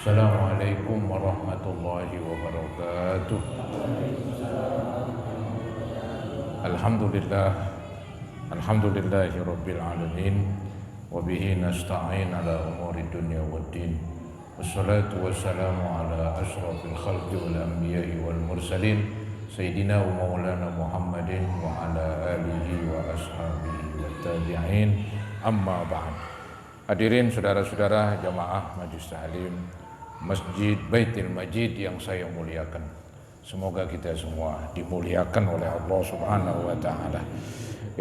Assalamualaikum warahmatullahi wabarakatuh. Alhamdulillah, alhamdulillahi rabbil alamin, wa bihi nasta'in ala umuri dunya waddin. Wassalatu wassalamu ala ashrafil khalqi wal anbiya'i wal mursalin, sayyidina wa maulana Muhammadin wa ala alihi wa ashabihi wa tabi'in. Amma ba'd. Hadirin saudara-saudara jamaah Majelis Ta'lim Masjid Baitul Majid yang saya muliakan. Semoga kita semua dimuliakan oleh Allah Subhanahu wa taala.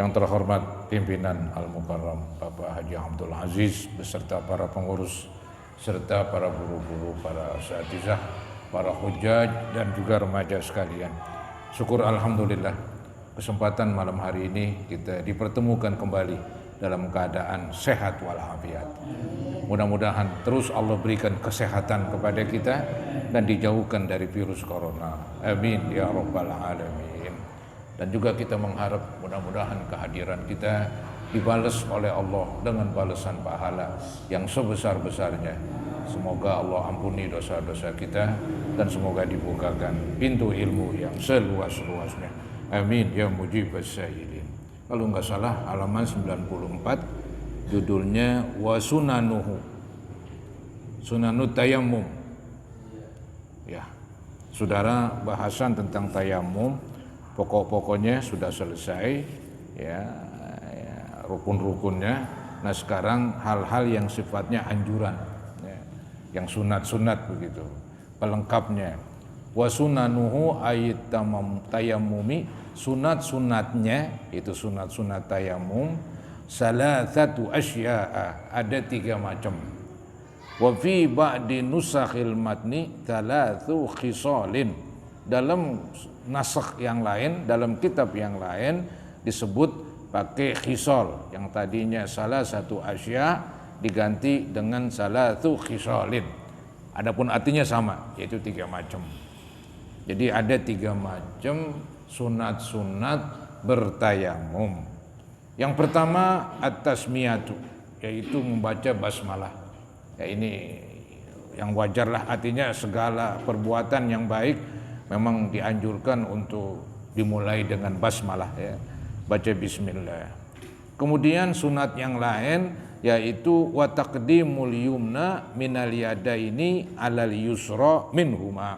Yang terhormat pimpinan Al-Mukarram Bapak Haji Abdul Aziz beserta para pengurus serta para guru-guru, para asatizah, para hujjaj dan juga remaja sekalian. Syukur alhamdulillah kesempatan malam hari ini kita dipertemukan kembali dalam keadaan sehat walafiat. Mudah-mudahan terus Allah berikan kesehatan kepada kita dan dijauhkan dari virus corona. Amin ya rabbal alamin. Dan juga kita mengharap mudah-mudahan kehadiran kita dibalas oleh Allah dengan balasan pahala yang sebesar-besarnya. Semoga Allah ampuni dosa-dosa kita dan semoga dibukakan pintu ilmu yang seluas-luasnya. Amin ya mujibas sa'ilin. Kalau nggak salah halaman 94 judulnya wasunanuhu, sunanut tayammum. Ya, saudara, bahasan tentang tayammum pokok-pokoknya sudah selesai, ya, rukun-rukunnya. Nah sekarang hal-hal yang sifatnya anjuran, ya, yang sunat-sunat begitu, pelengkapnya. Wasunanuhu ayat tayammumi, sunat-sunatnya itu sunat-sunat tayammum. Salasatu asya'a, ada 3 macam. Wa fi ba'di nusakhil matni thalathu khisalin. Dalam nasakh yang lain, dalam kitab yang lain disebut pakai khisal. Yang tadinya salah satu asya diganti dengan salathu khisalin. Adapun artinya sama, yaitu 3 macam. Jadi ada 3 macam sunat-sunat bertayamum. Yang pertama at-tasmiyatu, yaitu membaca basmalah. Ya ini yang wajarlah, artinya segala perbuatan yang baik memang dianjurkan untuk dimulai dengan basmalah, ya. Baca bismillah. Kemudian sunat yang lain yaitu wa taqdimul yumna minal yadaini alal yusra minhuma.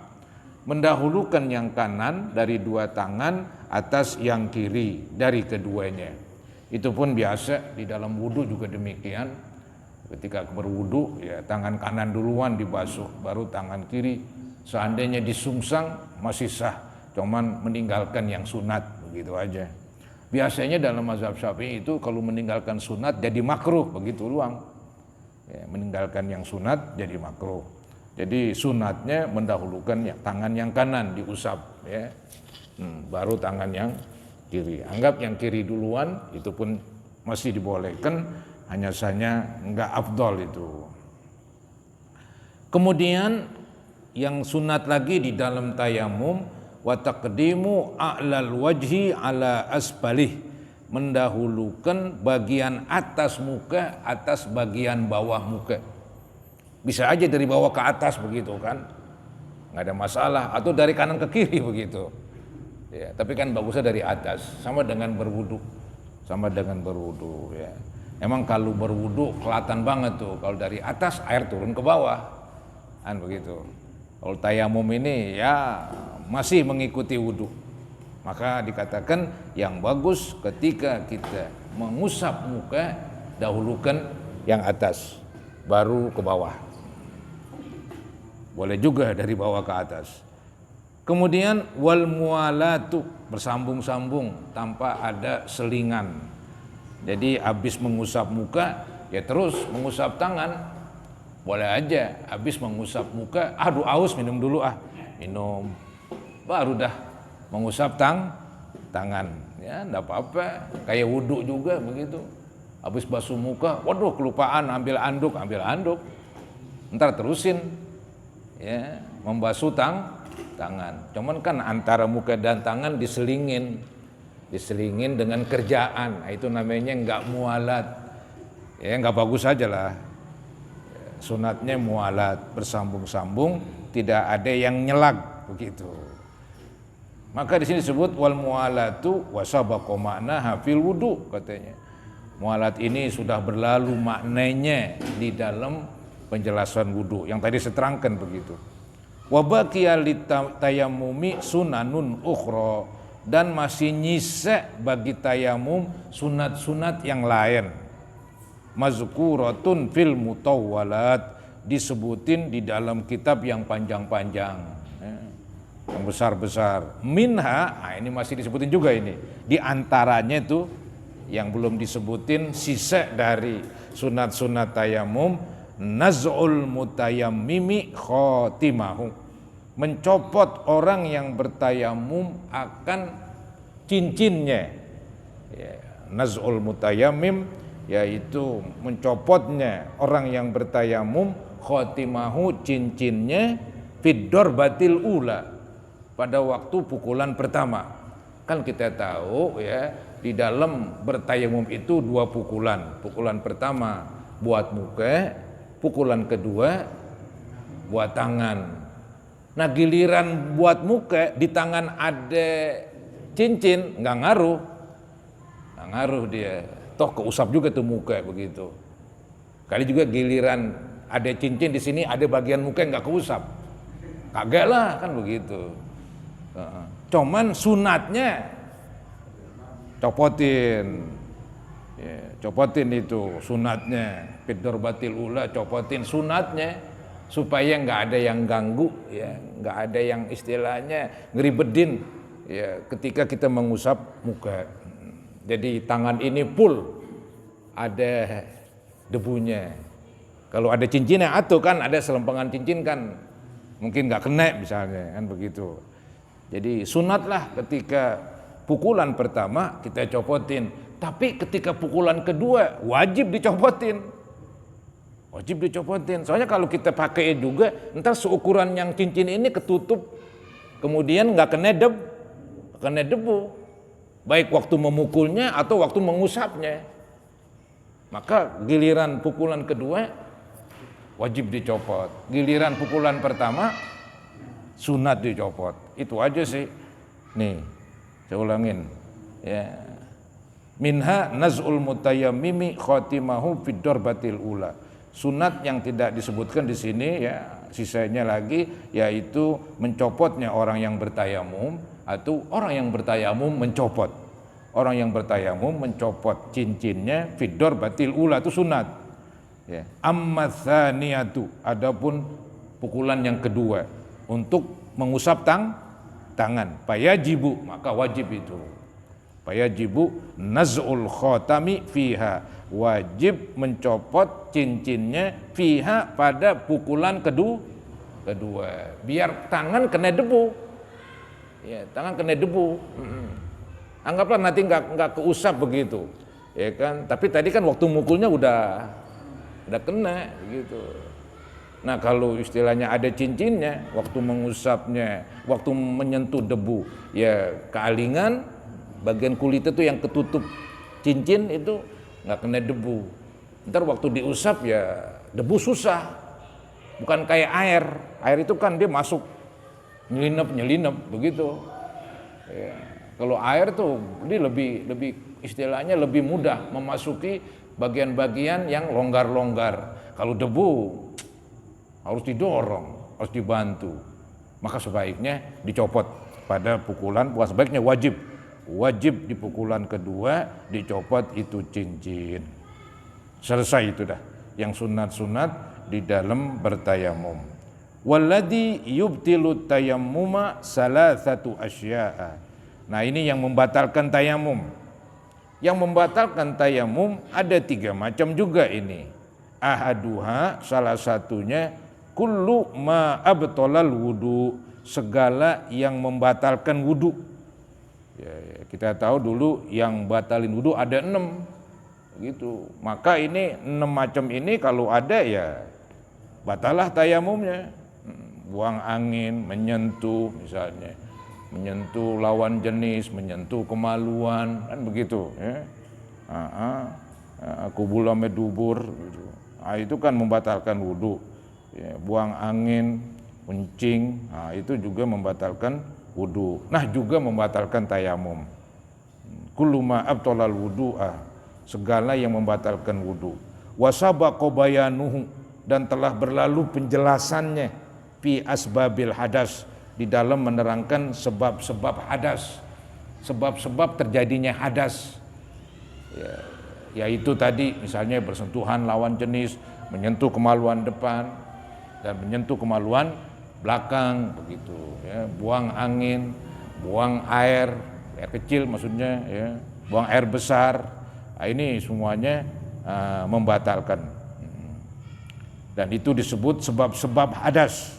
Mendahulukan yang kanan dari 2 tangan atas yang kiri dari keduanya. Itu pun biasa di dalam wudu juga demikian. Ketika berwudu, ya tangan kanan duluan dibasuh, baru tangan kiri. Seandainya disungsang masih sah, cuman meninggalkan yang sunat, begitu aja. Biasanya dalam mazhab Syafi'i itu kalau meninggalkan sunat jadi makruh, begitu doang. Ya, meninggalkan yang sunat jadi makruh. Jadi sunatnya mendahulukan ya, tangan yang kanan diusap, ya. Baru tangan yang kiri. Anggap yang kiri duluan, itu pun masih dibolehkan, hanya saja enggak afdol itu. Kemudian yang sunat lagi di dalam tayamum wa taqdimu a'lal wajhi ala asfalih, mendahulukan bagian atas muka atas bagian bawah muka. Bisa aja dari bawah ke atas begitu kan, nggak ada masalah, atau dari kanan ke kiri begitu. Ya, tapi kan bagusnya dari atas, sama dengan berwudu, ya. Emang kalau berwudu kelihatan banget tuh, kalau dari atas air turun ke bawah, kan begitu. Kalau tayamum ini ya masih mengikuti wudu, maka dikatakan yang bagus ketika kita mengusap muka dahulukan yang atas, baru ke bawah. Boleh juga dari bawah ke atas. Kemudian wal mualatu, bersambung-sambung tanpa ada selingan. Jadi habis mengusap muka ya terus mengusap tangan. Boleh aja habis mengusap muka, aduh aus minum dulu minum. Baru dah mengusap tangan. Ya enggak apa-apa, kayak wudu juga begitu. Habis basuh muka, waduh kelupaan ambil anduk. Ntar terusin ya membasuh tangan. Cuman kan antara muka dan tangan diselingin dengan kerjaan. Nah, itu namanya enggak mualat. Ya enggak bagus aja lah. sunatnya mualat, bersambung-sambung, tidak ada yang nyelak begitu. Maka di sini disebut wal mualatu wasabaqa ma'naha fil wudu katanya. Mualat ini sudah berlalu maknanya di dalam penjelasan wudu yang tadi saya terangkan begitu. Wa baqiya litayammumi sunanun ukhra, dan masih nyisa bagi tayamum sunat-sunat yang lain. Mazkuratun fil mutawwalat, disebutin di dalam kitab yang panjang-panjang, yang besar-besar. Minha, nah ini masih disebutin juga ini. Di antaranya itu yang belum disebutin sisa dari sunat-sunat tayamum, naz'ul mutayammimi khotimahu, mencopot orang yang bertayamum akan cincinnya. Naz'ul mutayammim yaitu mencopotnya orang yang bertayamum khotimahu, cincinnya, fid darbatil ula, pada waktu pukulan pertama. Kan kita tahu ya, di dalam bertayamum itu 2 pukulan. Pukulan pertama buat muka, pukulan kedua buat tangan. Nah giliran buat muka, di tangan ada cincin, nggak ngaruh dia. Toh keusap juga tuh muka begitu. Kali juga giliran ada cincin di sini, ada bagian muka nggak keusap, kagak lah kan begitu. Cuman sunatnya copotin, copotin itu sunatnya, fid darbatil ula, copotin sunatnya supaya nggak ada yang ganggu, ya, nggak ada yang istilahnya ngeribetin, ya, ketika kita mengusap muka. Jadi tangan ini full ada debunya. Kalau ada cincinnya atau kan ada selempengan cincin kan mungkin nggak kena misalnya kan begitu. Jadi sunatlah ketika pukulan pertama kita copotin, tapi ketika pukulan kedua wajib dicopotin. Wajib dicopotin. Soalnya kalau kita pakai juga entar seukuran yang cincin ini ketutup, kemudian nggak kena debu. Baik waktu memukulnya atau waktu mengusapnya. Maka giliran pukulan kedua wajib dicopot. Giliran pukulan pertama sunat dicopot. Itu aja sih. Nih, saya ulangin. Ya. Minha naz'ul mutayammimi khatimahu fid darbatil ula. Sunat yang tidak disebutkan di sini ya, sisanya lagi yaitu mencopotnya orang yang bertayamum, atau orang yang bertayamum mencopot. Orang yang bertayamum mencopot cincinnya fid darbatil ula, itu sunat. Ya. Amma tsaniyatu, adapun pukulan yang kedua untuk mengusap tangan, fayajibu, maka wajib itu. Fayajibu naz'ul khatami fiha, wajib mencopot cincinnya fiha pada pukulan kedua, biar tangan kena debu. Ya, tangan kena debu. Anggaplah nanti nggak keusap begitu, ya kan? Tapi tadi kan waktu mukulnya udah kena gitu. Nah kalau istilahnya ada cincinnya, waktu mengusapnya, waktu menyentuh debu, ya kealingan bagian kulit itu yang ketutup cincin itu nggak kena debu. Ntar waktu diusap ya debu susah, bukan kayak air. Air itu kan dia masuk nyelinap begitu. Ya. Kalau air tuh dia lebih istilahnya lebih mudah memasuki bagian-bagian yang longgar-longgar. Kalau debu harus didorong, harus dibantu. Maka sebaiknya dicopot pada pukulan, bukan sebaiknya wajib di pukulan kedua dicopot itu cincin. Selesai itu dah yang sunat-sunat di dalam bertayamum. Walladhi yubtilu tayammuma salasatu asya'a. Nah ini yang membatalkan tayamum. Yang membatalkan tayamum ada 3 macam juga ini. Ahaduha, salah satunya, kullu ma abtalal wudu, segala yang membatalkan wudu. Ya, kita tahu dulu yang batalin wudu ada 6 gitu. Maka ini 6 macam ini kalau ada ya batalah tayamumnya. Buang angin, menyentuh misalnya, menyentuh lawan jenis, menyentuh kemaluan, kan begitu ya. Kubula medubur gitu. Nah, itu kan membatalkan wudu. Ya, buang angin, kencing, nah, itu juga membatalkan wudu. Nah, juga membatalkan tayamum. Kullu ma abtalal wudu'a, segala yang membatalkan wudu. Wa sabaqa bayanuhu, dan telah berlalu penjelasannya fi asbabil hadas, di dalam menerangkan sebab-sebab hadas, sebab-sebab terjadinya hadas. Ya, yaitu tadi misalnya bersentuhan lawan jenis, menyentuh kemaluan depan dan menyentuh kemaluan belakang begitu ya, buang angin, buang air kecil maksudnya ya, buang air besar. Nah, ini semuanya membatalkan. Dan itu disebut sebab-sebab hadas.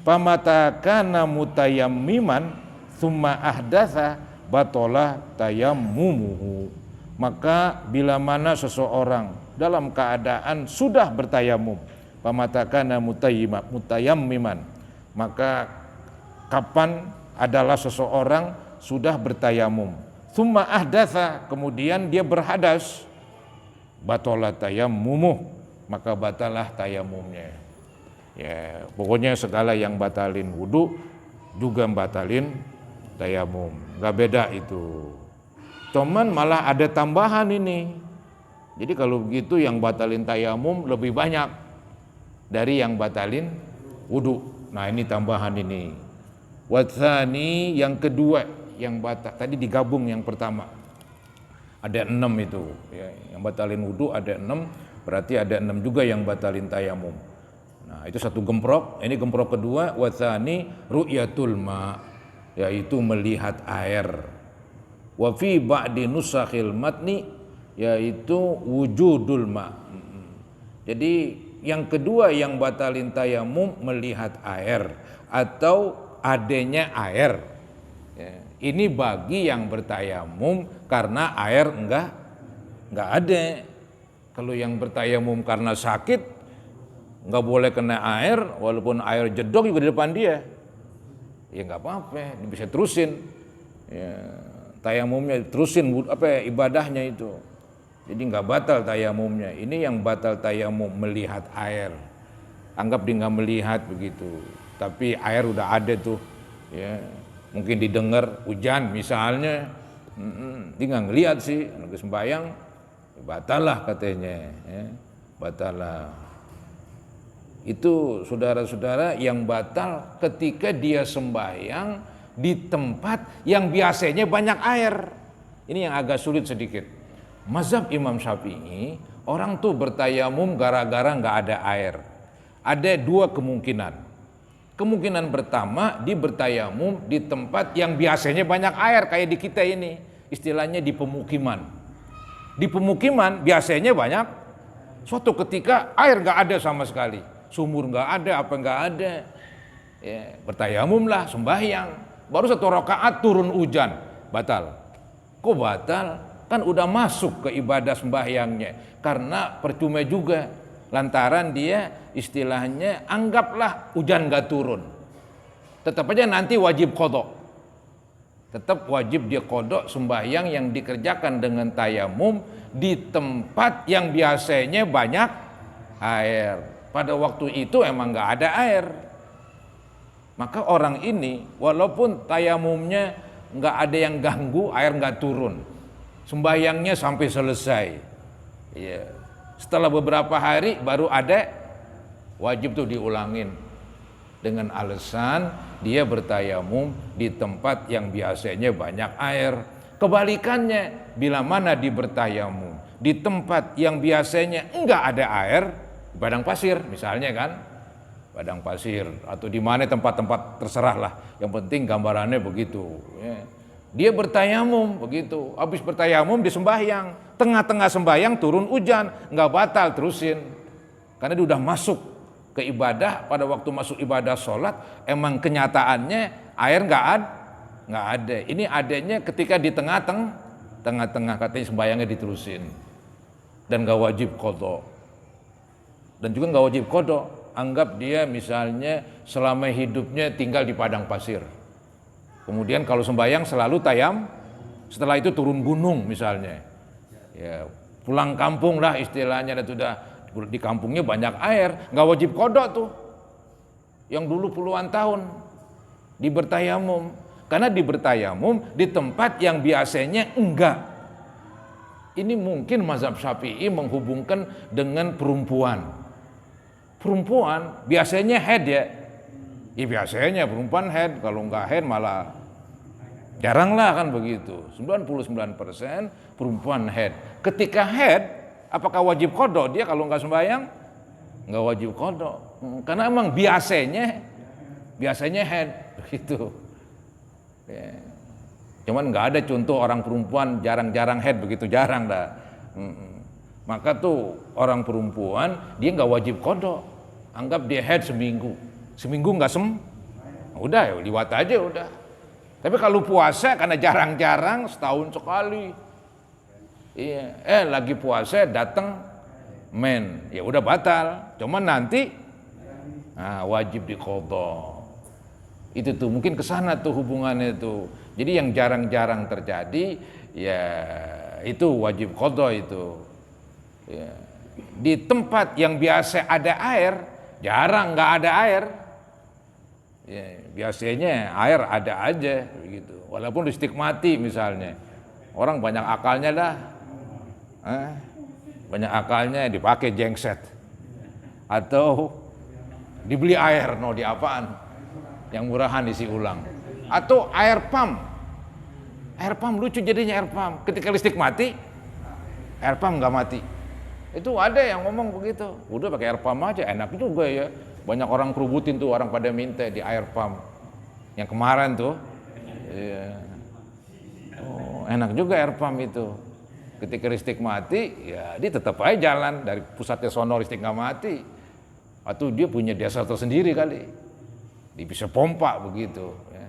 Pamata kana mutayammiman thumma ahdatsa batola tayammumuhu. Maka bila mana seseorang dalam keadaan sudah bertayamum, pamata kana mutayammiman, maka kapan adalah seseorang sudah bertayamum, thumma ahdatsa, kemudian dia berhadas, batola tayammumuh, maka batalah tayamumnya. Ya, pokoknya segala yang batalin wudu juga batalin tayamum, nggak beda itu. Cuman malah ada tambahan ini. Jadi kalau begitu yang batalin tayamum lebih banyak dari yang batalin wudu. Nah, ini tambahan ini. Watsani, yang kedua yang batal, tadi digabung yang pertama. Ada 6 itu ya, yang batalin wudu ada 6, berarti ada 6 juga yang batalin tayamum. Nah, itu satu gemprok. Ini gemprok kedua, watsani ru'yatul ma, yaitu melihat air. Wa fi ba'di nusakhil matni, yaitu wujudul ma. Jadi yang kedua yang batalin tayamum melihat air atau adanya air. Ya, ini bagi yang bertayamum karena air enggak ada. Kalau yang bertayamum karena sakit enggak boleh kena air, walaupun air jedok juga di depan dia, ya enggak apa-apa, dia bisa terusin ya, tayamumnya terusin ibadahnya itu. Jadi enggak batal tayamumnya. Ini yang batal tayamum melihat air. Anggap dia enggak melihat begitu, tapi air udah ada tuh ya, mungkin didengar hujan misalnya, dia nggak ngelihat sih, lagi sembahyang, batal lah katanya, ya, batal lah. Itu saudara-saudara yang batal ketika dia sembahyang di tempat yang biasanya banyak air. Ini yang agak sulit sedikit. Mazhab Imam Syafi'i, orang tuh bertayamum gara-gara nggak ada air. Ada 2 kemungkinan. Kemungkinan pertama, dia bertayamum di tempat yang biasanya banyak air, kayak di kita ini, istilahnya di pemukiman. Di pemukiman biasanya banyak, suatu ketika air nggak ada sama sekali, sumur nggak ada, apa nggak ada, ya, bertayamumlah, sembahyang, baru 1 rakaat turun hujan, batal. Kok batal? Kan udah masuk ke ibadah sembahyangnya, karena percuma juga, lantaran dia istilahnya anggaplah hujan nggak turun, tetap aja nanti wajib qadha, tetap wajib dia qadha sembahyang yang dikerjakan dengan tayamum di tempat yang biasanya banyak air. Pada waktu itu emang nggak ada air, maka orang ini walaupun tayamumnya nggak ada yang ganggu, air nggak turun, sembahyangnya sampai selesai. Ya. Setelah beberapa hari baru ada, wajib tuh diulangin dengan alasan dia bertayamum di tempat yang biasanya banyak air. Kebalikannya, bila mana dia bertayamum di tempat yang biasanya enggak ada air, padang pasir misalnya kan, padang pasir atau di mana tempat-tempat terserah lah, yang penting gambarannya begitu ya. Dia bertayamum begitu, habis bertayamum disembahyang, tengah-tengah sembahyang turun hujan, nggak batal, terusin, karena dia udah masuk ke ibadah. Pada waktu masuk ibadah sholat, emang kenyataannya air nggak ada. Ini adanya ketika di tengah-tengah katanya sembahyangnya diterusin, dan nggak wajib qadha, dan juga nggak wajib qadha. Anggap dia misalnya selama hidupnya tinggal di padang pasir. Kemudian kalau sembahyang selalu tayam, setelah itu turun gunung misalnya, ya pulang kampung lah istilahnya, dan sudah di kampungnya banyak air, nggak wajib qada tuh. Yang dulu puluhan tahun di bertayamum, karena di bertayamum di tempat yang biasanya enggak. Ini mungkin mazhab Syafi'i menghubungkan dengan perempuan. Perempuan biasanya head ya. Ya biasanya perempuan head, kalau enggak head malah jarang lah kan begitu. 99% perempuan head. Ketika head, apakah wajib qada dia kalau enggak sembahyang? Enggak wajib qada. Karena emang biasanya head begitu. Ya. Cuman nggak ada contoh orang perempuan jarang-jarang head begitu, jarang dah. Maka tuh orang perempuan dia nggak wajib qada. Anggap dia head seminggu nggak udah ya liwat aja udah. Tapi kalau puasa karena jarang-jarang setahun sekali, iya, lagi puasa datang men, ya udah batal. Cuman nanti wajib diqada. Itu tuh mungkin kesana tuh hubungannya tuh. Jadi yang jarang-jarang terjadi ya itu wajib qada itu. Ya. Di tempat yang biasa ada air, jarang nggak ada air. Ya, biasanya air ada aja begitu. Walaupun listrik mati misalnya, orang banyak akalnya dah. Banyak akalnya dipakai genset atau dibeli air, di apaan? Yang murahan isi ulang. Atau air pump lucu jadinya air pump. Ketika listrik mati, air pump nggak mati. Itu ada yang ngomong begitu. Udah pakai air pump aja, enak juga ya. Banyak orang kerubutin tuh, orang pada minta di air pump. Yang kemarin tuh, iya. Enak juga air pump itu. Ketika listrik mati, ya dia tetap aja jalan dari pusatnya sono listrik nggak mati. Atau dia punya dasar tersendiri kali. Dia bisa pompa begitu. Ya.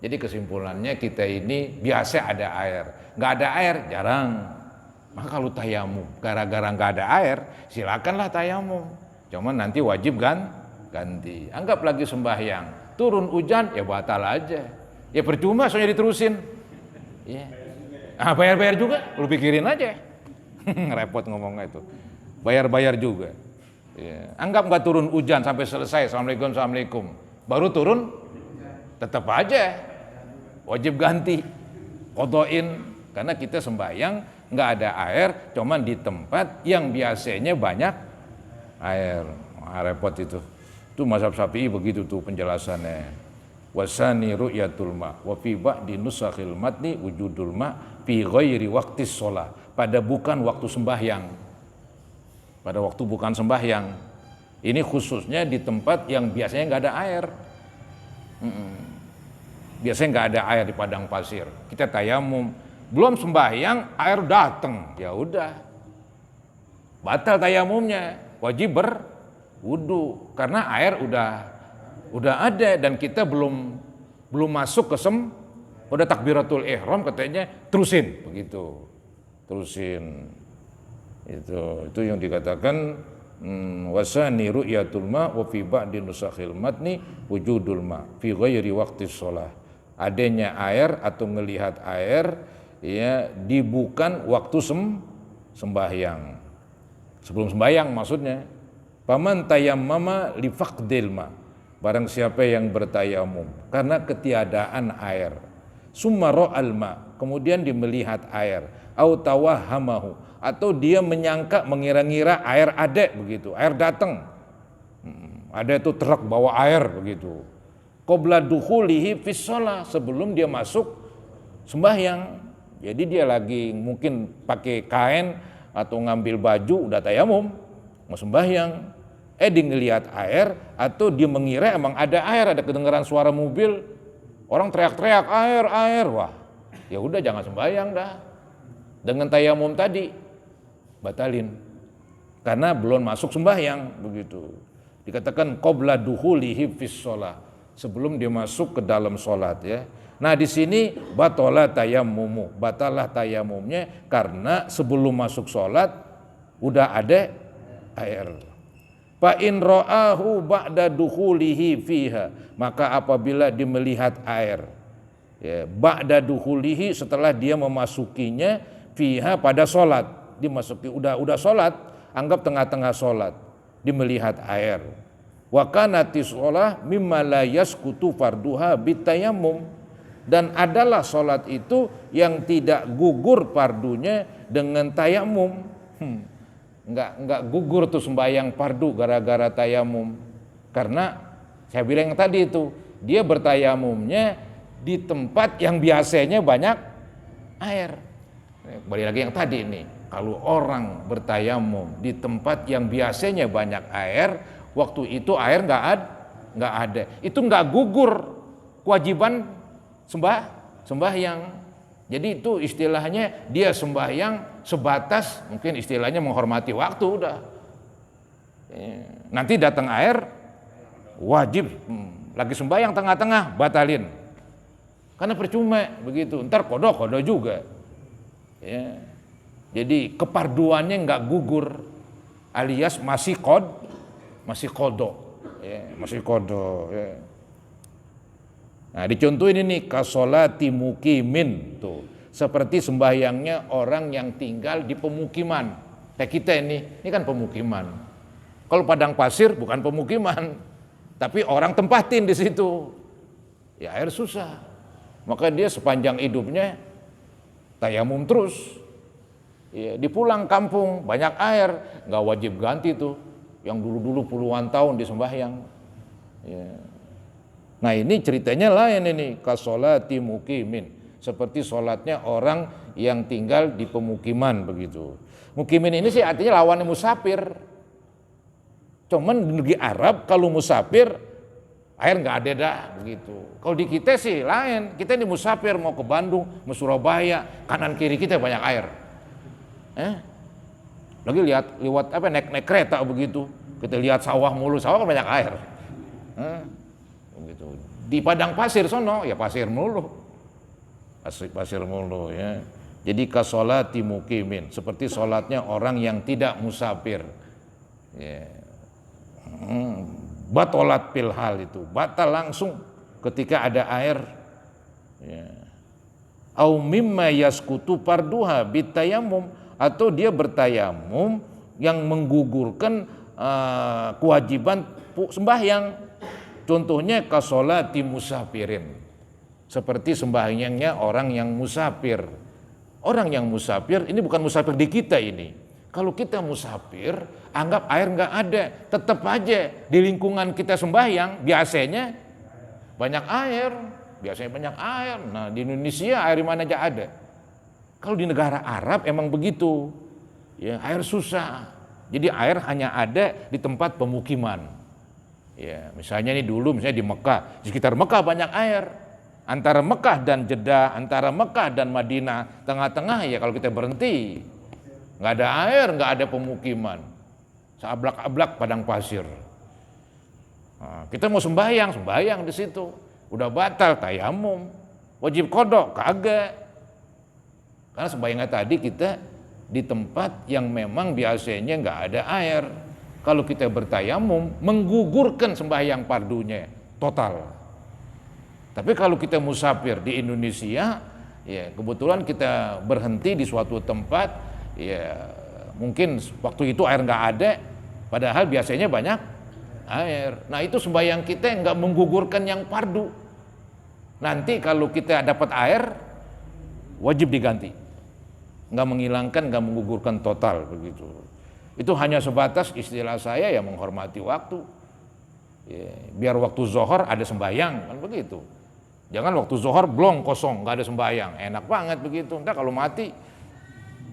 Jadi kesimpulannya kita ini biasa ada air, nggak ada air jarang. Maka kalau tayamum, gara-gara nggak ada air, silakanlah tayamum. Cuman nanti wajib ganti. Anggap lagi sembahyang, turun hujan ya batal aja. Ya percuma soalnya diterusin. Ya. Bayar-bayar juga, lu pikirin aja. Repot ngomongnya itu. Bayar-bayar juga. Ya. Anggap nggak turun hujan sampai selesai. Assalamualaikum. Baru turun, tetap aja wajib ganti, qadain, karena kita sembahyang nggak ada air, cuman di tempat yang biasanya banyak air. Repot itu. Itu mazhab Syafi'i begitu tuh penjelasannya. Wasani ru'yatul ma wa fi ba'di nusakhil matni wujudul ma fi ghairi waqtis shalah. Pada bukan waktu sembahyang. Pada waktu bukan sembahyang. Ini khususnya di tempat yang biasanya nggak ada air. Biasanya nggak ada air di padang pasir. Kita tayamum, belum sembahyang, air datang. Ya udah, batal tayamumnya, wajib berwudu karena air udah ada dan kita belum masuk ke udah takbiratul ihram katanya terusin begitu, terusin. Itu yang dikatakan. Wasani ru'yatul ma wa fi ba'di nusakhil matni wujudul ma fi ghairi waqtis shalah. Adanya air atau melihat air ya di bukan waktu sembahyang. Sebelum sembahyang maksudnya. Paman tayammama li faqdil ma. Barang siapa yang bertayamum karena ketiadaan air. Summa ra'al ma, kemudian dia melihat air. Au tawahhamahu, atau dia menyangka mengira-ngira air ada begitu, air datang, ada itu truk bawa air begitu. Qabla dukhulihi fis shalah, sebelum dia masuk sembahyang. Jadi dia lagi mungkin pakai kain atau ngambil baju udah tayamum mau sembahyang, dia ngelihat air atau dia mengira emang ada air, ada kedengaran suara mobil, orang teriak-teriak air, wah ya udah jangan sembahyang dah. Dengan tayamum tadi batalin karena belum masuk sembahyang begitu. Dikatakan qabla dukhulihi fis shalah, sebelum dia masuk ke dalam salat ya. Nah di sini batalah tayamumnya karena sebelum masuk salat udah ada air. Fa in ra'ahu ba'da dukhulihi fiha, maka apabila dia melihat air ya, ba'da dukhulihi setelah dia memasukinya fiha pada salat, dimasuki udah salat, anggap tengah-tengah sholat, dia melihat air. Wa kanatis sholah mimma la yaskutu farduha bitayammum, dan adalah sholat itu yang tidak gugur fardunya dengan tayamum. Enggak gugur tuh sembahyang fardu gara-gara tayamum. Karena saya bilang yang tadi itu, dia bertayamumnya di tempat yang biasanya banyak air. Kembali lagi yang tadi ini, kalau orang bertayamum di tempat yang biasanya banyak air, waktu itu air nggak ada, itu nggak gugur kewajiban sembahyang. Jadi itu istilahnya dia sembahyang sebatas mungkin istilahnya menghormati waktu udah. Nanti datang air wajib lagi sembahyang tengah-tengah batalin. Karena percuma begitu, ntar kodo juga. Ya. Jadi keparduannya nggak gugur, alias masih kodo, ya, masih kodo. Ya. Nah, dicontohin ini kasolati mukimin tuh, seperti sembahyangnya orang yang tinggal di pemukiman. Kayak kita ini kan pemukiman. Kalau padang pasir bukan pemukiman, tapi orang tempatin di situ. Ya air susah. Maka dia sepanjang hidupnya tayamum terus. Ya, di pulang kampung banyak air, nggak wajib ganti tuh. Yang dulu-dulu puluhan tahun disembahyang. Ya. Nah ini ceritanya lain ini, kasolati mukimin, seperti sholatnya orang yang tinggal di pemukiman begitu. Mukimin ini sih artinya lawannya musafir. Cuman di negeri Arab kalau musafir air nggak ada dah begitu. Kalau di kita sih lain, kita ini musafir mau ke Bandung, mau Surabaya, kanan kiri kita banyak air. Lagi lewat naik kereta begitu, kita lihat sawah mulu, sawah kan banyak air. Begitu. Di padang pasir sono ya pasir mulu ya. Jadi kasolati mukimin, seperti sholatnya orang yang tidak musafir. Ya. Batolat pilhal itu batal langsung ketika ada air. Ya. Au mimma yaskutu parduha bitayamum, atau dia bertayamum yang menggugurkan kewajiban sembahyang. Contohnya kasolati musafirin, seperti sembahyangnya orang yang musafir. Orang yang musafir ini bukan musafir di kita ini. Kalau kita musafir, anggap air nggak ada, tetap aja di lingkungan kita sembahyang biasanya banyak air, Nah di Indonesia air mana aja ada. Kalau di negara Arab emang begitu, ya air susah. Jadi air hanya ada di tempat pemukiman. Ya, misalnya di Mekah, di sekitar Mekah banyak air. Antara Mekah dan Jeddah, antara Mekah dan Madinah, tengah-tengah ya kalau kita berhenti, nggak ada air, nggak ada pemukiman, seablak-ablak padang pasir. Nah, kita mau sembahyang di situ, udah batal tayamum, wajib kodok kagak. Karena sembahyangnya tadi kita di tempat yang memang biasanya nggak ada air. Kalau kita bertayamum, menggugurkan sembahyang fardunya total. Tapi kalau kita musafir di Indonesia, ya kebetulan kita berhenti di suatu tempat, ya mungkin waktu itu air nggak ada, padahal biasanya banyak air. Nah itu sembahyang kita nggak menggugurkan yang fardu. Nanti kalau kita dapat air, wajib diganti. Nggak menghilangkan, nggak menggugurkan total begitu. Itu hanya sebatas istilah saya ya menghormati waktu. Ya, biar waktu zuhur ada sembahyang kan begitu. Jangan waktu zuhur blong kosong nggak ada sembahyang, enak banget begitu. Ntar kalau mati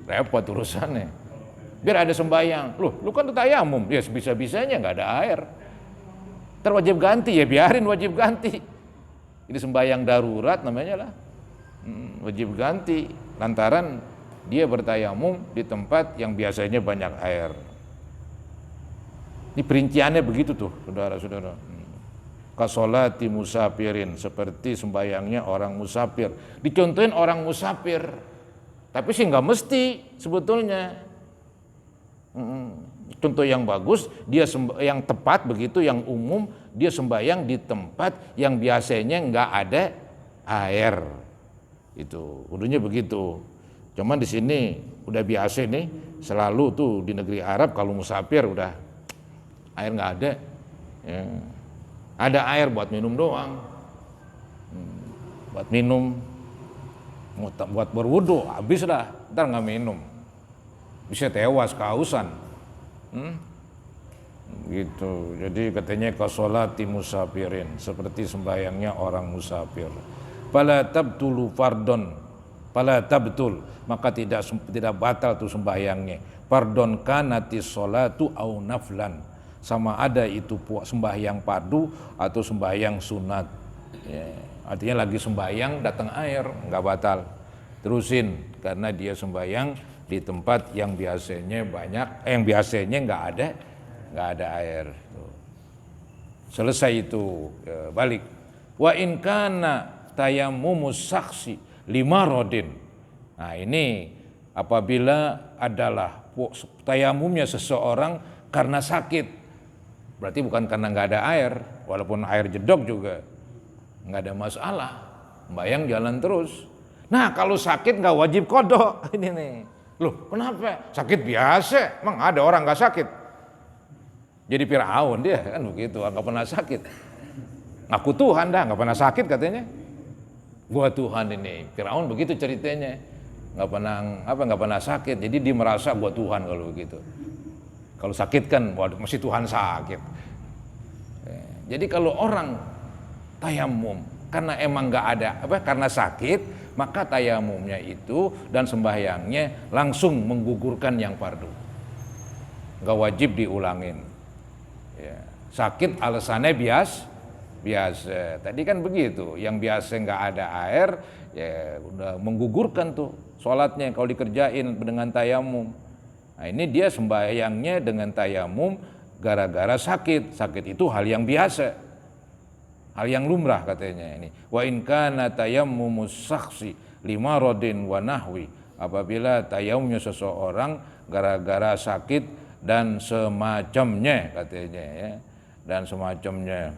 repot urusannya. Biar ada sembahyang. Lu kan tayamum, ya sebisa-bisanya nggak ada air. Ntar wajib ganti ya biarin wajib ganti. Ini sembahyang darurat namanya lah. Wajib ganti lantaran dia bertayamum di tempat yang biasanya banyak air. Ini perinciannya begitu tuh, saudara-saudara. Kasolati musafirin, seperti sembayangnya orang musafir. Dicontohin orang musafir, tapi sih nggak mesti sebetulnya. Contoh yang bagus, dia yang tepat begitu, yang umum, dia sembayang di tempat yang biasanya nggak ada air. Itu, udunya begitu. Cuman di sini udah biasa nih, selalu tuh di negeri Arab kalau musafir udah air nggak ada, ya. Ada air buat minum doang, buat minum, buat berwudu, habis dah, ntar nggak minum, bisa tewas kehausan, gitu. Jadi katanya kasolati musafirin, seperti sembahyangnya orang musafir. Fala tabtulu fardon, fala tabtul, maka tidak batal tuh sembahyangnya. Fardon kanati sholatu au naflan, sama ada itu sembahyang fardu atau sembahyang sunat. Ya, artinya lagi sembahyang datang air nggak batal, terusin karena dia sembahyang di tempat yang biasanya yang biasanya nggak ada air. Selesai itu, ya, balik. Wa in kana tayammumus saksi lima rodin. Nah ini apabila adalah tayamumnya seseorang karena sakit, berarti bukan karena nggak ada air, walaupun air jedok juga nggak ada masalah, bayang jalan terus. Nah kalau sakit nggak wajib kodok ini nih. Loh kenapa? Sakit biasa, emang ada orang nggak sakit? Jadi Firaun dia kan begitu, nggak pernah sakit. Ngaku Tuhan dah, nggak pernah sakit katanya. Gua Tuhan ini, Firaun begitu ceritanya, nggak pernah sakit. Jadi dia merasa gua Tuhan kalau begitu. Kalau sakit kan, waduh mesti Tuhan sakit. Jadi kalau orang tayamum karena emang nggak ada karena sakit, maka tayamumnya itu dan sembahyangnya langsung menggugurkan yang fardu, nggak wajib diulangin. Ya, sakit alasannya biasa. Tadi kan begitu, yang biasa nggak ada air, ya udah menggugurkan tuh sholatnya kalau dikerjain dengan tayamum. Nah ini dia sembahyangnya dengan tayamum gara-gara sakit. Sakit itu hal yang biasa, hal yang lumrah katanya ini. Wa in kana tayammumus saksi lima rodin wa nahwi, apabila tayamumnya seseorang gara-gara sakit dan semacamnya katanya ya, dan semacamnya.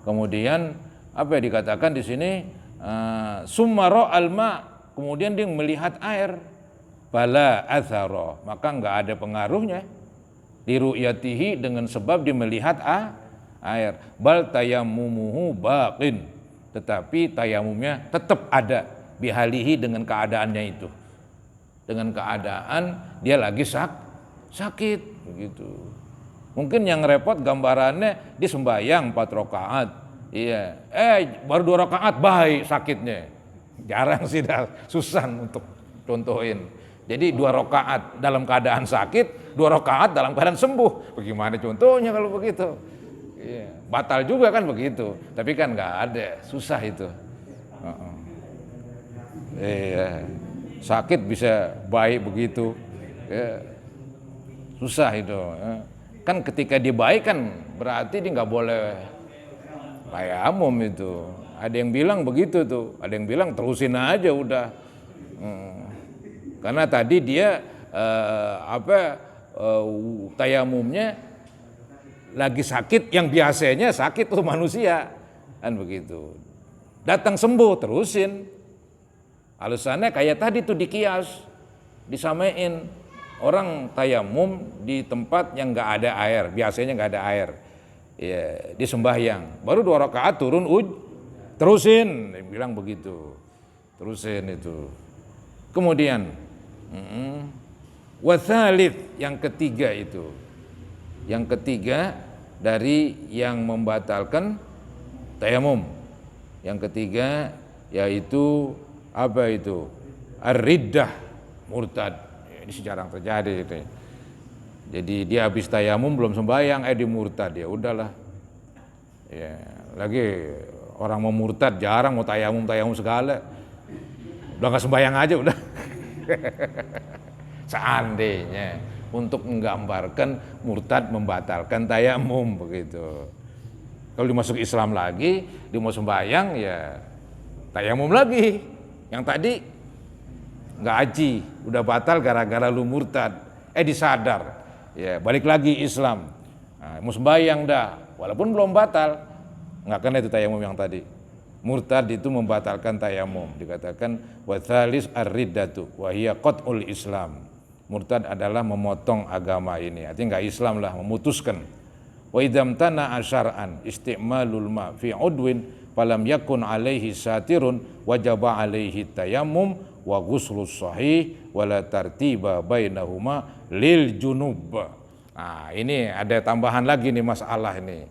Kemudian apa yang dikatakan di sini? Summa alma, kemudian dia melihat air. Bala atharo, maka nggak ada pengaruhnya di ru'yatihi dengan sebab dia melihat air. Bal tayammumuhu baqin, tetapi tayamumnya tetap ada bihalihi dengan keadaannya itu, dengan keadaan dia lagi sakit begitu. Mungkin yang repot gambarannya dia sembahyang 4 rakaat, iya, baru 2 rakaat baik sakitnya. Jarang sih, susah untuk contohin. Jadi 2 rakaat dalam keadaan sakit, 2 rakaat dalam keadaan sembuh. Bagaimana contohnya kalau begitu? Iya, batal juga kan begitu. Tapi kan nggak ada, susah itu. Iya, sakit bisa baik begitu. Ya, susah itu. Kan ketika dia baik kan berarti dia nggak boleh tayamum itu. Ada yang bilang begitu tuh, ada yang bilang terusin aja udah. Karena tadi dia tayamumnya lagi sakit, yang biasanya sakit tuh manusia kan begitu. Datang sembuh terusin. Alasannya kayak tadi tuh dikias, disamain orang tayamum di tempat yang nggak ada air, biasanya nggak ada air. Ya, di sembahyang baru 2 rakaat turun terusin, dia bilang begitu. Terusin itu. Kemudian wathalith, yang ketiga itu, yang ketiga dari yang membatalkan tayamum, yang ketiga yaitu apa itu? Ar-riddah, murtad. Ini jarang terjadi itu. Jadi dia habis tayamum belum sembahyang di murtad, ya udahlah. Ya, lagi orang mau murtad jarang, mau tayamum segala. Udah enggak sembahyang aja udah. Seandainya untuk menggambarkan murtad membatalkan tayamum begitu. Kalau dimasuk Islam lagi, dia mau sembahyang ya tayamum lagi. Yang tadi nggak haji, udah batal gara-gara lu murtad. Disadar, ya balik lagi Islam. Nah, mau sembahyang dah, walaupun belum batal, nggak kena itu tayamum yang tadi. Murtad itu membatalkan tayamum. Dikatakan wa tsalis ar-riddatu wa hiya qat'ul Islam. Murtad adalah memotong agama ini. Artinya enggak Islam lah, memutuskan. Wa idzam tana asyar'an istimalul ma fi udwin falam yakun alaihi satirun wajaba alaihi tayammum wa ghuslus sahih wala tartiba bainahuma lil junub. Nah, ini ada tambahan lagi nih masalah ini.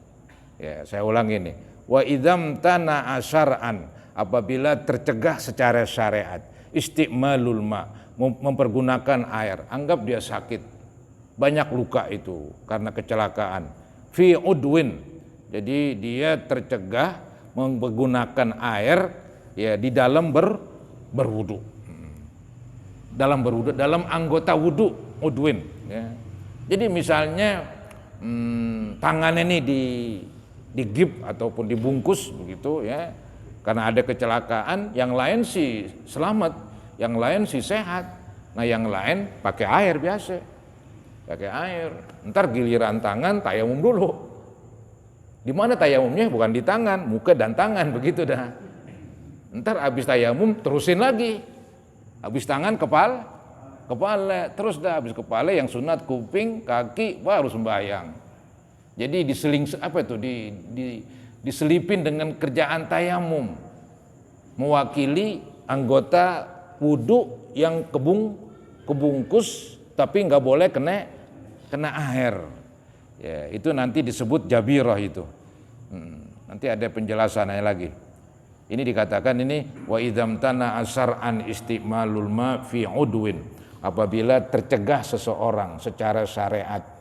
Ya, saya ulangi nih. Wa idzam tana asyar'an, apabila tercegah secara syariat, istimalul ma, mempergunakan air, anggap dia sakit, banyak luka itu karena kecelakaan, fi udwin, jadi dia tercegah menggunakan air ya di dalam berwudu, dalam anggota wudu, udwin ya. Jadi misalnya tangannya ini digip ataupun dibungkus begitu ya, karena ada kecelakaan, yang lain sih selamat, yang lain sih sehat, nah yang lain pakai air biasa, pakai air. Ntar giliran tangan tayamum dulu. Di mana tayamumnya? Bukan di tangan, muka dan tangan begitu dah. Ntar habis tayamum terusin lagi, habis tangan kepala, terus dah habis kepala yang sunat kuping, kaki, baru sembahyang. Jadi diselipin dengan kerjaan tayamum, mewakili anggota wudu yang kebungkus tapi nggak boleh kena air. Ya, itu nanti disebut jabirah itu. Nanti ada penjelasannya lagi. Ini dikatakan ini wa idzam tana asar'an istimalul ma fi udwin, apabila tercegah seseorang secara syariat.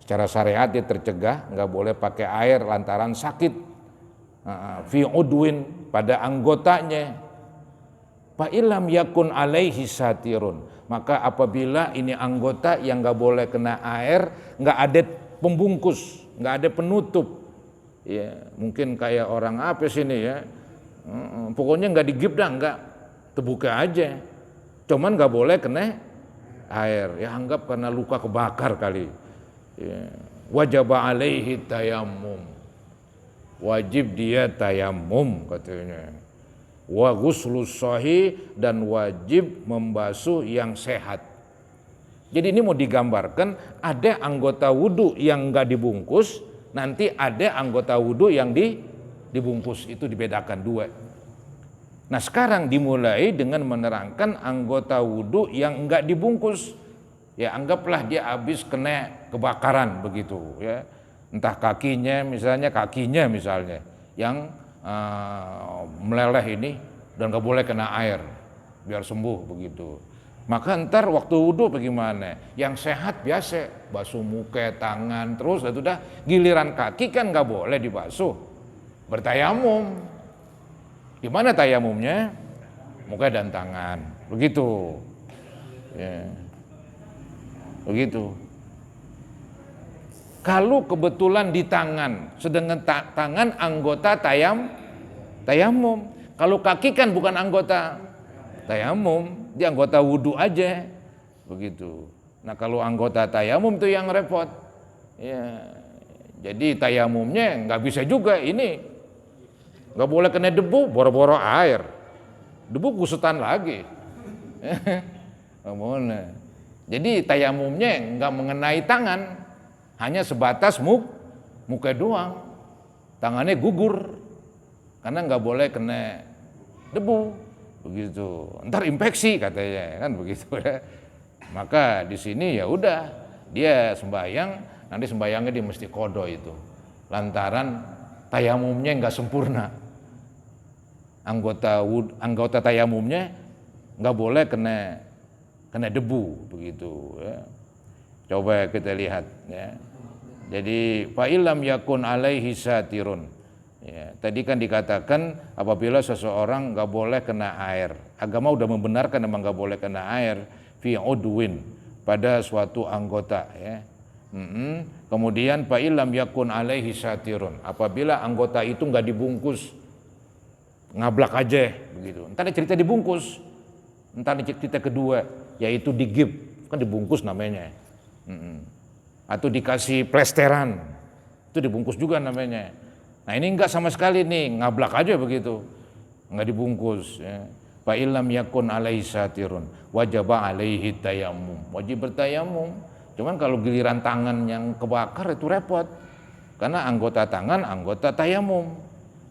Secara syariat dia tercegah, nggak boleh pakai air lantaran sakit. Fi udwin, pada anggotanya. Fa illam yakun alaihi satirun, maka apabila ini anggota yang nggak boleh kena air, nggak ada pembungkus, nggak ada penutup, ya mungkin kayak orang apa sini ya, pokoknya nggak digip dah, nggak terbuka aja, cuman nggak boleh kena air, ya anggap karena luka kebakar kali. Ya. Wajib alaihi tayammum, wajib dia tayamum katanya. Wa ghuslus sahih, dan wajib membasuh yang sehat. Jadi ini mau digambarkan ada anggota wudu yang enggak dibungkus, nanti ada anggota wudu yang dibungkus, itu dibedakan dua. Nah sekarang dimulai dengan menerangkan anggota wudu yang enggak dibungkus. Ya anggaplah dia habis kena kebakaran begitu ya, entah kakinya misalnya yang meleleh ini dan gak boleh kena air biar sembuh begitu. Maka ntar waktu wudu bagaimana? Yang sehat biasa basuh muka, tangan, terus itu dah. Giliran kaki kan gak boleh dibasuh, bertayamum. Di mana tayamumnya? Muka dan tangan begitu ya. Begitu. Kalau kebetulan di tangan, sedangkan tangan anggota tayamum. Kalau kaki kan bukan anggota tayamum, dia anggota wudu aja. Begitu. Nah kalau anggota tayamum itu yang repot. Ya, jadi tayamumnya nggak bisa juga ini. Nggak boleh kena debu, boro-boro air. Debu kusutan lagi. Mana? Jadi tayamumnya nggak mengenai tangan, hanya sebatas muka doang, tangannya gugur, karena nggak boleh kena debu, begitu. Ntar infeksi katanya, kan begitu ya. Maka di sini ya udah dia sembahyang, nanti sembahyangnya dia mesti qada itu, lantaran tayamumnya nggak sempurna, anggota tayamumnya nggak boleh kena debu begitu ya. Coba kita lihat ya. Jadi fa illam yakun alaihi satirun. Ya, tadi kan dikatakan apabila seseorang enggak boleh kena air. Agama udah membenarkan memang enggak boleh kena air fi udwin, pada suatu anggota ya. Kemudian fa illam yakun alaihi satirun, apabila anggota itu enggak dibungkus, ngablak aja begitu. Entar cerita dibungkus. Entar cerita kedua yaitu digip, kan dibungkus namanya. Atau dikasih plesteran, itu dibungkus juga namanya. Nah ini enggak sama sekali nih, ngablak aja begitu. nggak dibungkus. Ya. Fa illam yakun alaihi satirun wajaba alaihi tayammum, wajib bertayamum. Cuman kalau giliran tangan yang kebakar itu repot, karena anggota tangan anggota tayamum.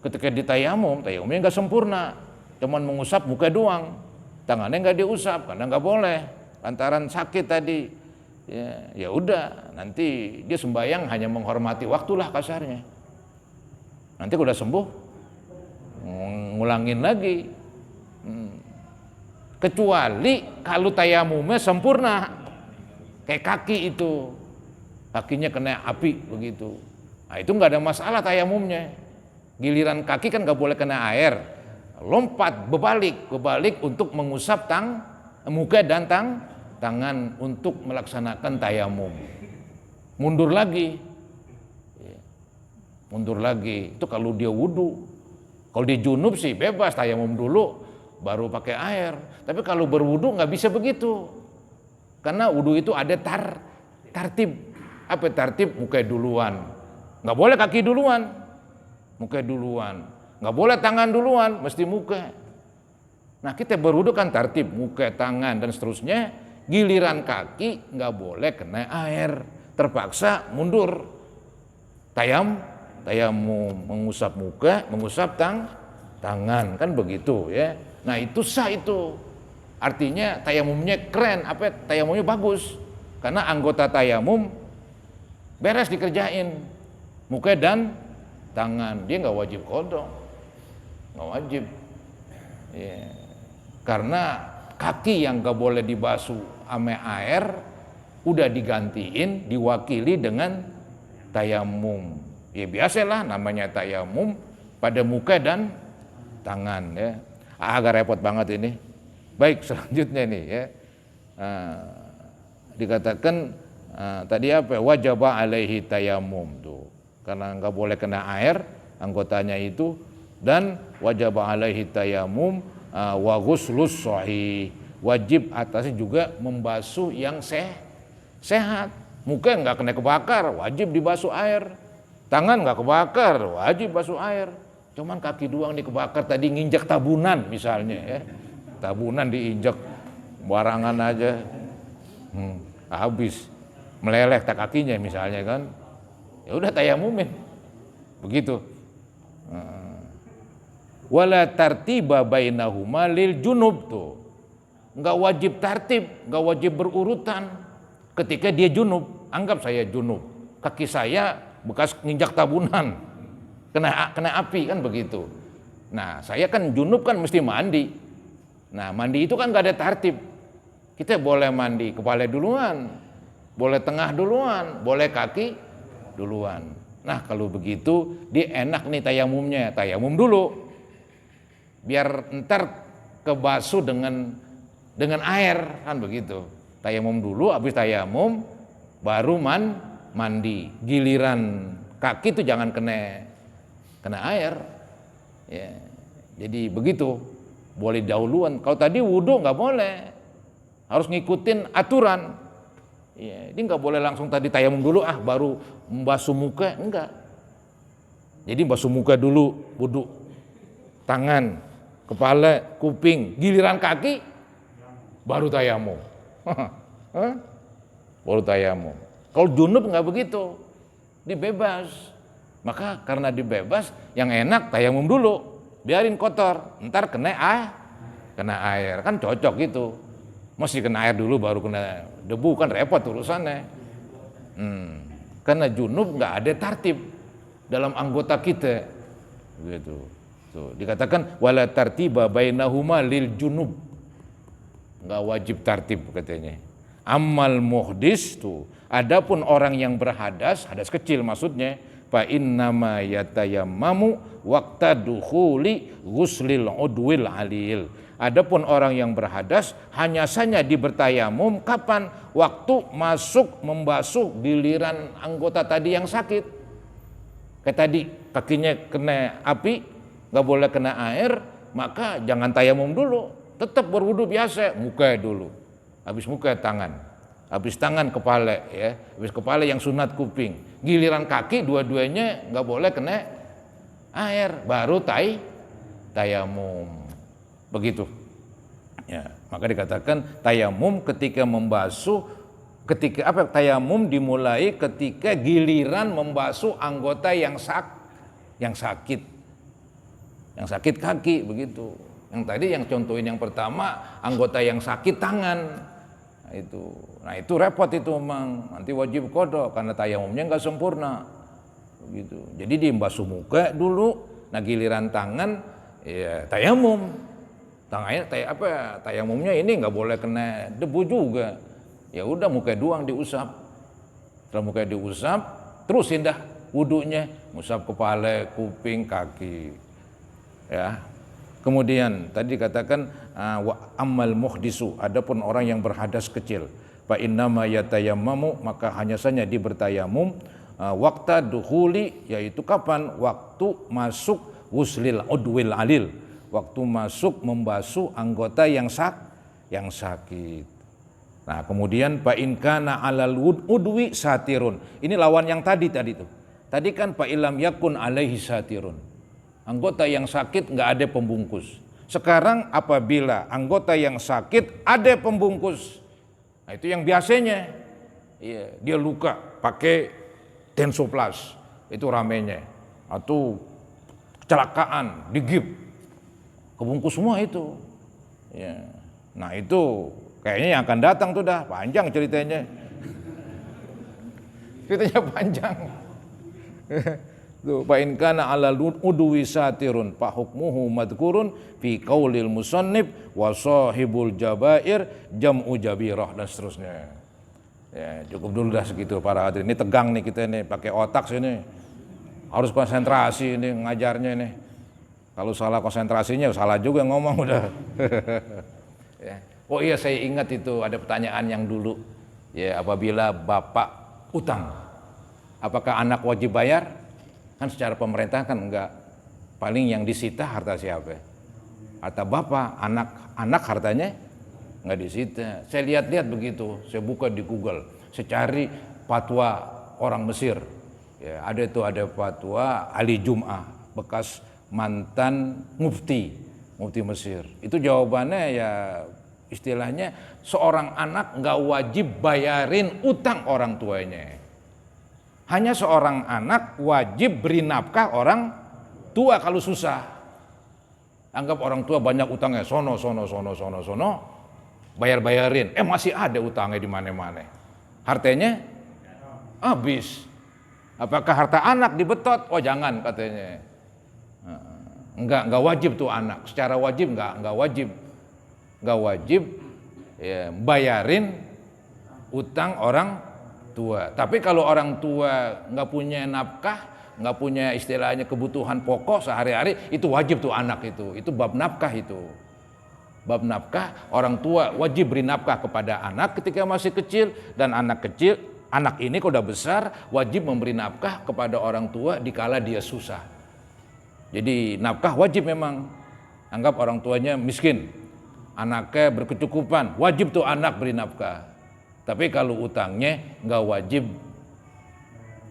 Ketika ditayamum, tayamumnya nggak sempurna, cuman mengusap muka doang, tangannya nggak diusap karena nggak boleh, lantaran sakit tadi. Ya udah, nanti dia sembahyang hanya menghormati waktulah kasarnya. Nanti udah sembuh, ngulangin lagi. Kecuali kalau tayamumnya sempurna, kayak kaki itu, kakinya kena api begitu. Nah itu nggak ada masalah tayamumnya. Giliran kaki kan nggak boleh kena air, lompat berbalik untuk mengusap muka dan tangan untuk melaksanakan tayamum. Mundur lagi, itu kalau dia wudu. Kalau dia junub sih bebas, tayamum dulu baru pakai air. Tapi kalau berwudu nggak bisa begitu, karena wudu itu ada tartib. Apa tartib? Muka duluan, nggak boleh kaki duluan, muka duluan. Nggak boleh tangan duluan, mesti muka. Nah kita berwudu kan tartib, muka, tangan dan seterusnya. Giliran kaki nggak boleh kena air, terpaksa mundur. Tayamum, mengusap muka, mengusap tangan, kan begitu ya. Nah itu sah itu. Artinya tayamumnya keren, tayamumnya bagus. Karena anggota tayamum beres dikerjain, muka dan tangan. Dia nggak wajib qada, nggak wajib. Ya. Karena kaki yang nggak boleh dibasuh ame air udah digantiin, diwakili dengan tayamum. Ya biasalah namanya tayamum pada muka dan tangan ya. Agak repot banget ini. Baik, selanjutnya nih ya. Dikatakan tadi apa? Wajaba alaihi tayamum tuh. Karena nggak boleh kena air anggotanya itu, dan wajaba alaihi tayamum wa ghuslus shahih. Wajib atasnya juga membasuh yang sehat. Muka nggak kena kebakar, wajib dibasuh air. Tangan nggak kebakar, wajib basuh air. Cuman kaki doang dikebakar, tadi nginjak tabunan misalnya ya. Tabunan diinjak barangan aja. Habis meleleh tak kakinya misalnya kan. Ya udah tayamumin. Begitu. Wala tartiba bainahuma lil junub tuh. Enggak wajib tartib, enggak wajib berurutan. Ketika dia junub, anggap saya junub, kaki saya bekas nginjak tabunan, kena api kan begitu. Nah saya kan junub kan mesti mandi. Nah mandi itu kan enggak ada tartib. Kita boleh mandi kepala duluan, boleh tengah duluan, boleh kaki duluan. Nah kalau begitu dia enak nih tayamumnya, tayamum dulu. Biar ntar kebasuh dengan air kan begitu. Tayamum dulu, habis tayamum baru mandi. Giliran kaki itu jangan kena air. Ya. Jadi begitu. Boleh dahuluan. Kalau tadi wudu nggak boleh. Harus ngikutin aturan. Ya, dia nggak boleh langsung tadi tayamum dulu baru membasuh muka, enggak. Jadi basuh muka dulu, wudu. Tangan, kepala, kuping, giliran kaki baru tayamum. Baru tayamum. Kalau junub nggak begitu, dibebas. Maka karena dibebas, yang enak tayamum dulu, biarin kotor, ntar kena air, kan cocok gitu. Mesti kena air dulu baru kena debu, kan repot urusannya. Karena junub nggak ada tartib dalam anggota kita, gitu. Tuh, dikatakan wala tartiba bainahuma lil junub. Enggak wajib tartib katanya. Ammal muhdis tuh, adapun orang yang berhadas, hadas kecil maksudnya, fa innama yatayammamu waqta dukhuli ghuslil udwil alil. Adapun orang yang berhadas hanya saja bertayamum kapan? Waktu masuk membasuh giliran anggota tadi yang sakit. Kayak tadi kakinya kena api, nggak boleh kena air, maka jangan tayamum dulu, tetap berwudu biasa, muka dulu, habis muka tangan, habis tangan kepala ya, habis kepala yang sunat kuping, giliran kaki dua-duanya nggak boleh kena air, baru tayamum. Begitu. Ya, maka dikatakan tayamum ketika membasuh, ketika apa? Tayamum dimulai ketika giliran membasuh anggota yang sakit. Yang sakit kaki begitu. Yang tadi yang contohin yang pertama anggota yang sakit tangan. Nah itu repot itu memang, nanti wajib qada karena tayamumnya nggak sempurna begitu. Jadi dibasuh muka dulu, nah giliran tangan ya tayamum. Tangannya tayamumnya ini nggak boleh kena debu juga. Ya udah muka doang diusap. Setelah muka diusap, terusin dah wudunya, ngusap kepala, kuping, kaki. Ya. Kemudian tadi dikatakan wa ammal muhdisu, adapun orang yang berhadas kecil, fa innama yatayammamu, maka hanya saja dia bertayamum waqta dukhuli, yaitu kapan? Waktu masuk wuslil udwil alil, waktu masuk membasuh anggota yang sakit. Nah, kemudian fa in kana alal udwi satirun. Ini lawan yang tadi tuh. Tadi kan fa ilam yakun alaihi satirun. Anggota yang sakit nggak ada pembungkus. Sekarang apabila anggota yang sakit ada pembungkus, nah itu yang biasanya, iya, dia luka pakai tensoplas, itu ramenya, atau kecelakaan, digip, kebungkus semua itu. Ya. Nah itu kayaknya yang akan datang tuh dah panjang ceritanya, panjang. Fa in kana 'alal udwi satirun fa hukmuhu madhkurun fi qaulil musannif wa sahibul jabair jam'u jabirah, dan seterusnya. Ya, cukup dulu dah segitu para hadirin. Ini tegang nih kita nih, pakai otak sini. Harus konsentrasi ini ngajarnya nih. Kalau salah konsentrasinya salah juga ngomong udah. Ya. Oh iya, saya ingat itu ada pertanyaan yang dulu. Ya, apabila bapak utang, apakah anak wajib bayar? Kan secara pemerintah kan enggak, paling yang disita harta siapa? Harta bapak, anak hartanya enggak disita. Saya lihat-lihat begitu, saya buka di Google, saya cari fatwa orang Mesir. Ya, ada fatwa Ali Jum'ah, bekas mantan mufti Mesir. Itu jawabannya ya istilahnya seorang anak enggak wajib bayarin utang orang tuanya. Hanya seorang anak wajib beri nafkah orang tua kalau susah. Anggap orang tua banyak utangnya, sono, bayar-bayarin. Masih ada utangnya di mana-mana. Hartanya habis. Apakah harta anak dibetot? Oh jangan katanya. Enggak wajib tuh anak. Secara wajib enggak wajib. Enggak wajib ya, bayarin utang orang tua. Tapi kalau orang tua nggak punya nafkah, nggak punya istilahnya kebutuhan pokok sehari-hari, itu wajib tuh anak itu bab nafkah itu. Bab nafkah, orang tua wajib beri nafkah kepada anak ketika masih kecil, dan anak ini kalau udah besar wajib memberi nafkah kepada orang tua dikala dia susah. Jadi nafkah wajib memang. Anggap orang tuanya miskin, anaknya berkecukupan, wajib tuh anak beri nafkah. Tapi kalau utangnya nggak wajib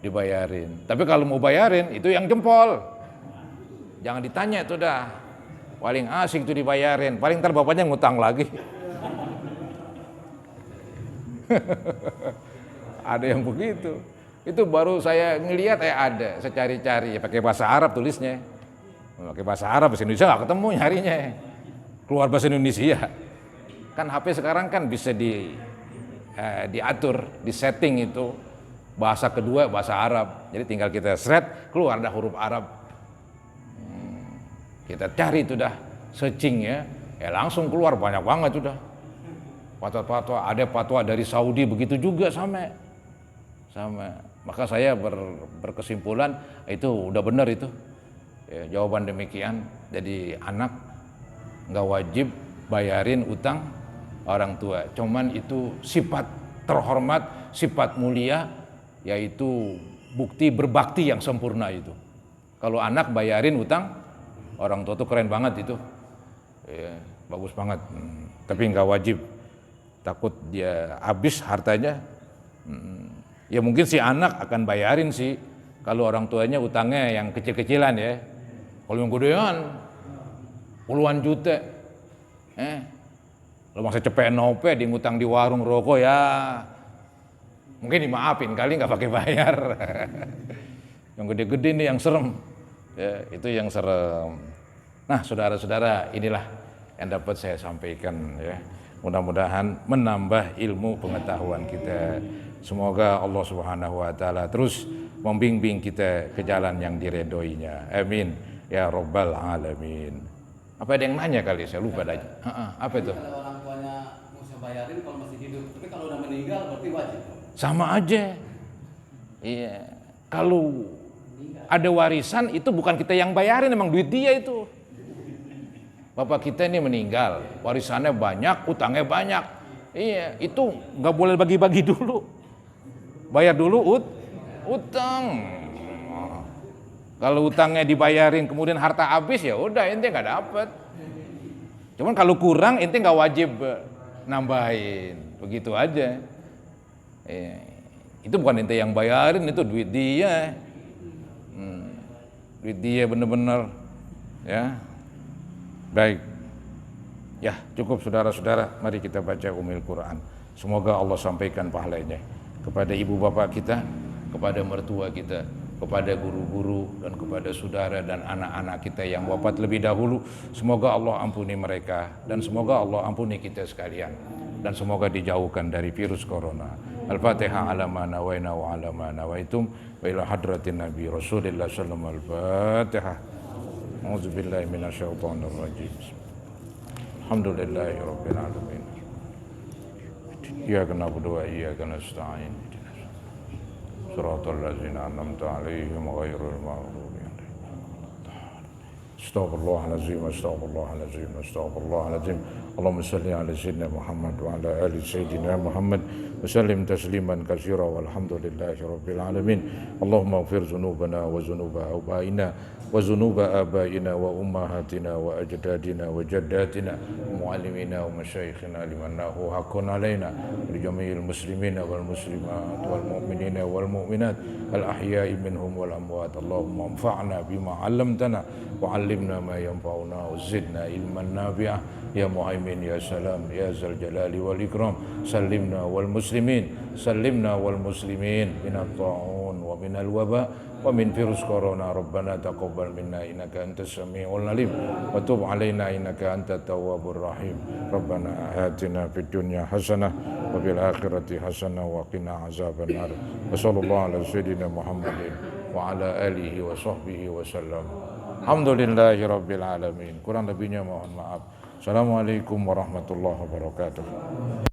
dibayarin. Tapi kalau mau bayarin itu yang jempol. Jangan ditanya itu dah. Paling asik itu dibayarin. Paling ntar bapaknya ngutang lagi. Ada yang begitu. Itu baru saya ngelihat ada. Saya cari-cari pakai bahasa Arab tulisnya. Pakai bahasa Arab, bahasa Indonesia nggak ketemu nyarinya. Keluar bahasa Indonesia. Kan HP sekarang kan bisa diatur, disetting itu bahasa kedua bahasa Arab. Jadi tinggal kita seret, keluar dah huruf Arab. Kita cari itu dah, searching ya langsung keluar banyak banget sudah. Fatwa-fatwa, ada fatwa dari Saudi begitu juga sama. Maka saya berkesimpulan itu udah benar itu. Ya, jawaban demikian. Jadi anak nggak wajib bayarin utang orang tua, cuman itu sifat terhormat, sifat mulia, yaitu bukti berbakti yang sempurna itu. Kalau anak bayarin utang orang tua tuh keren banget itu, ya, bagus banget. Tapi nggak wajib, takut dia habis hartanya. Ya mungkin si anak akan bayarin sih, kalau orang tuanya utangnya yang kecil-kecilan ya. Kalau yang gedean, puluhan juta. Lo masa cepet nope di ngutang di warung rokok ya mungkin dimaafin kali nggak pakai bayar. Yang gede-gede nih yang serem, ya, itu yang serem. Nah, saudara-saudara, inilah yang dapat saya sampaikan, ya. Mudah-mudahan menambah ilmu pengetahuan kita. Semoga Allah Subhanahu wa taala terus membimbing kita ke jalan yang diredhoinya. Amin ya rabbal alamin. Apa ada yang nanya kali? Saya lupa aja. Apa itu? Kalau orang tuanya mau bayarin kalau masih hidup, tapi kalau udah meninggal berarti wajib. Sama aja. Iya. Kalau ada warisan itu bukan kita yang bayarin, emang duit dia itu. Bapak kita ini meninggal, warisannya banyak, utangnya banyak. Iya, itu nggak boleh bagi-bagi dulu. Bayar dulu utang. Kalau utangnya dibayarin kemudian harta habis ya udah ente nggak dapet. Cuman kalau kurang ente nggak wajib nambahin, begitu aja. Itu bukan ente yang bayarin, itu duit dia. Duit dia bener-bener, ya. Baik, ya cukup saudara-saudara, mari kita baca Ummul Quran. Semoga Allah sampaikan pahalanya kepada ibu bapak kita, kepada mertua kita, kepada guru-guru dan kepada saudara dan anak-anak kita yang wafat lebih dahulu. Semoga Allah ampuni mereka dan semoga Allah ampuni kita sekalian dan semoga dijauhkan dari virus corona. Al-Fatihah ala ma nawaina wa ala ma nawaitum wa ila hadratin Nabi Rasulillah sallallahu alaihi wasallam. Al-Fatihah. A'udzu billahi minasyaitonir rajim. Alhamdulillahi rabbil alamin. Iyyaka na'budu wa iyyaka nasta'in. Shiratal ladzina an'amta 'alaihim ghairil maghdubi 'alaihim. Astaghfirullahalazim, astaghfirullahalazim, astaghfirullahalazim. Allahumma shalli ala sayyidina Muhammad wa ala ali sayyidina Muhammad wa sallim tasliman katsira walhamdulillahi rabbil alamin. Allahumma ighfir dzunubana wa dzunuba abaina wa dzunuba abaina wa ummahatina wa ajdadina wa jaddatina wa muallimina wa masyayikhina liman lahu haqqun alaina li jami'il muslimina wal muslimat wal mu'minina wal mu'minat al ahya'i minhum wal amwat. Allahumma anfa'na bima 'allamtana wa 'allimna ma yanfa'una wa zidna ilman nafi'a. Ya Muhaimin ya Salam ya Zal Jalali wal Ikram, sallimna wal muslimin minat ta'un wa minal waba wa min virus corona. Rabbana taqabbal minna innaka antas samiul alim wa tub alaina innaka antat tawwabur rahim. Rabbana atina fid dunya hasanah wa fil akhirati hasanah wa qina azabannar. Wa sallallahu ala sayyidina Muhammadin wa ala alihi wa sahbihi wa sallam. Alhamdulillahi rabbil alamin. Kurang lebihnya mohon maaf. Assalamualaikum warahmatullahi wabarakatuh.